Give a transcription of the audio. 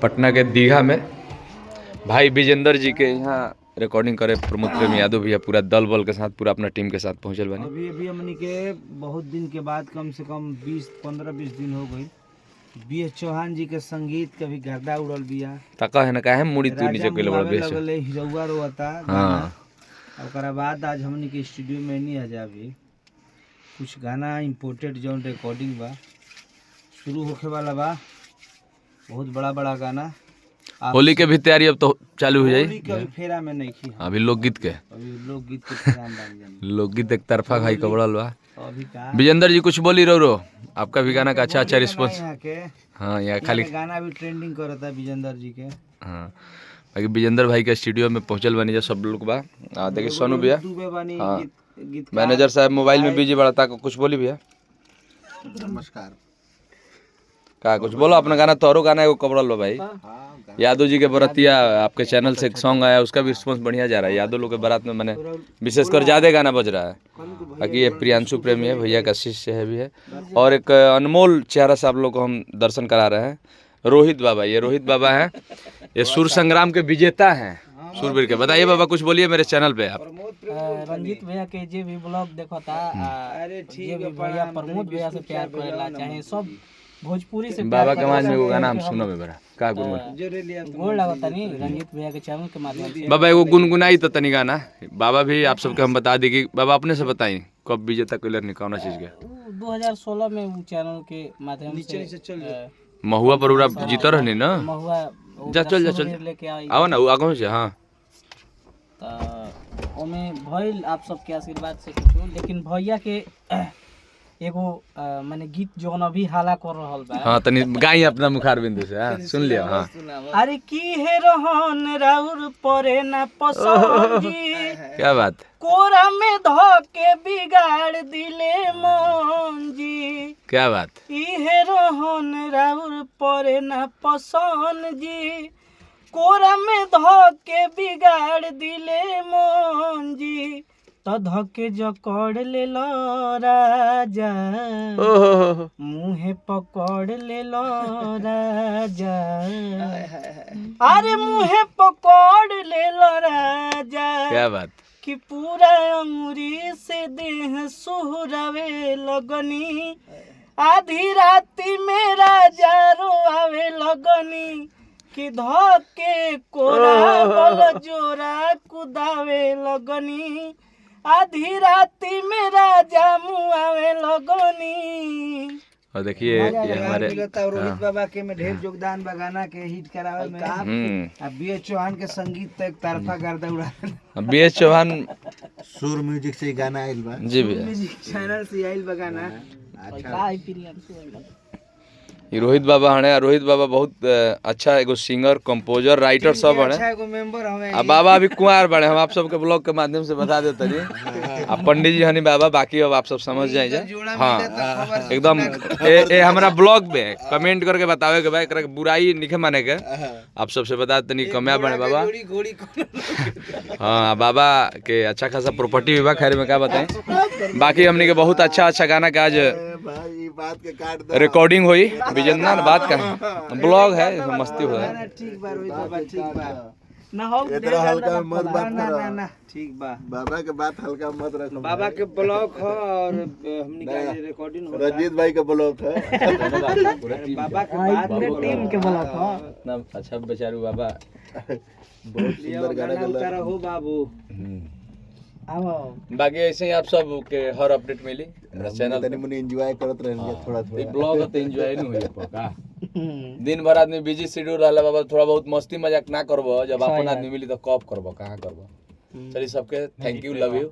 पटना के दीघा में भाई विजेंद्र जी के यहाँ रिकॉर्डिंग करे प्रमोद प्रेम यादव भैया पूरा दल बल के साथ पूरा अपना टीम के साथ पहुंचल बनी। अभी हमनी के बहुत दिन के बाद कम से कम 15-20 दिन हो गई बी.एस. चौहान जी के संगीत के भी गर्दा उड़ल बिया। तका है ना काहे मुड़ी तू नीचे कइले बड़ बेस हिरौआ रोता हां। ओकरा बाद आज हमनी के स्टूडियो में नहीं आ जाबी कुछ गाना इम्पोर्टेड जौन रिकॉर्डिंग बा शुरू होखे वाला बा बहुत बड़ा गाना। होली के भी तैयारी अब तो चालू हो जाई। होली के फेरा में नहीं की अभी लोकगीत के फेरा में लोकगीत एक तरफा खाई कबड़ल बा। अभी का विजेंद्र जी कुछ बोली रो आपका भी गाना का अच्छा रिस्पांस। हाँ यहाँ खाली गाना भी ट्रेंडिंग करता है विजेंद्र जी के। हाँ बाकी विजेंद्र भाई के स्टूडियो में पहुंचल बनी जा सब लोग बा। देखिए सोनू भैया हाँ मैनेजर साहब मोबाइल में बिजी बड़ा था कुछ बोली भैया। नमस्कार का कुछ बोलो अपना गाना तोरो गाना है कबड़ल लो भाई। यादव जी के बरातिया आपके चैनल से एक सॉन्ग आया उसका भी रिस्पांस बढ़िया जा रहा है। यादव लोग के बारात में मैंने विशेषकर ज्यादा गाना बज रहा है। बाकी ये प्रियांशु प्रेमी है भैया का शिष्य है भी है और एक अनमोल चेहरा से आप लोग को हम दर्शन करा रहे हैं रोहित बाबा। ये रोहित बाबा हैं ये सुर संग्राम के विजेता हैं सुरवीर के। बताइए बाबा कुछ बोलिए मेरे चैनल पे आप। रंजीत भैया के जे भी ब्लॉग देखो था अरे ठीक है भैया प्रमोद भैया से प्यार करेला चाहे सब भोजपुरी से बाबा के मान में वो गाना हम सुनो बेरा का गोड़ लगता नहीं रंजीत भैया के चैनल के माध्यम से। बाबा एगो गुनगुनाई तो तनी गाना बाबा भी आप सबके हम बता दी कि बाबा अपने से बताई कब विजेता कलर निकालना चीज के 2016 में वो चैनल के माध्यम से महुआ पर पूरा जीता रहनी ना महुआ जा चल लेके आओ ना आगो से। हाँ तो ओमे भइल आप सबके आशीर्वाद से कुछ लेकिन भैया के एगो माने गीत जोन अभी हाला कर रहल बा। हाँ तनी गाई अपना मुखार बिंदु से हाँ सुन लिया। हाँ अरे की हे रहन राउर परे ना पसंद जी क्या बात कोरा में ध के बिगाड़ दिले मन जी क्या बात ई हे रहन राउर परे ना पसंद जी कोरा में ध के बिगाड़ दिले मन जी तो धके जकड़ ले लो राजा मुहे पकड़ ले लो राजा अरे मुहे पकड़ ले लो राजा क्या बात कि पूरा अंगुरी से देह सुहरावे लगनी आधी राती में राजा रोआवे लगनी कि धके कोरा बल जोरा कुदावे लगनी आधी राती में राजा मुआवे लगनी। और देखिए ये हमारे रोहित बाबा के में ढेर योगदान बा गाना के हिट करावे में। अब बी.एस. चौहान के संगीत तो एक तरफा गर्दा उड़ा। बी.एस. चौहान सुर म्यूजिक से गाना आइल बा जी भैया म्यूजिक चैनल से आइल बा गाना। ये रोहित बाबा हने रोहित बाबा बहुत अच्छा एगो सिंगर कंपोजर राइटर सब हने। अच्छा एगो मेंबर हमें अब बाबा अभी कुंवार बड़े हम आप सबके ब्लॉग के माध्यम से बता देते जी। अब पंडित जी हनी बाबा बाकी अब आप सब समझ जाए हाँ एकदम ए हमारा ब्लॉग में कमेंट करके बतावे के भाई एकरा के बुराई निखे माने के आप सबसे बता तनी कमिया बने बाबा। हाँ बाबा के अच्छा खासा प्रॉपर्टी भी बा खैर में क्या बताएं। बाकी हमने के बहुत अच्छा गाना का आज रिकॉर्डिंग हुई विजेंद्र बात का ब्लॉग है इसमें मस्ती हो रहा है। ठीक बा रोहित बाबा ठीक बा ना हो इतना हल्का मत बात करो ना ठीक बा बाबा के बात हल्का मत रखो। बाबा के ब्लॉग हो और हमनी का रिकॉर्डिंग हो रंजीत भाई का ब्लॉग है बाबा के बात में टीम के ब्लॉग हो इतना अच्छा बेचारू बाबा बहुत सुंदर गाना उतारा हो बाबू। बाकी ऐसे ही आप सब के हर अपडेट मिली मेरा चैनल तनी मनी एंजॉय करत रहनी थोड़ा थोड़ा। ब्लॉग तो एंजॉय नहीं हुई का दिन भर आदमी बिजी शेड्यूल रहला बाबा थोड़ा बहुत मस्ती मजाक ना करबो जब अपन आदमी मिली तो कब करबो कहां करबो। चलिए सबके थैंक यू लव यू।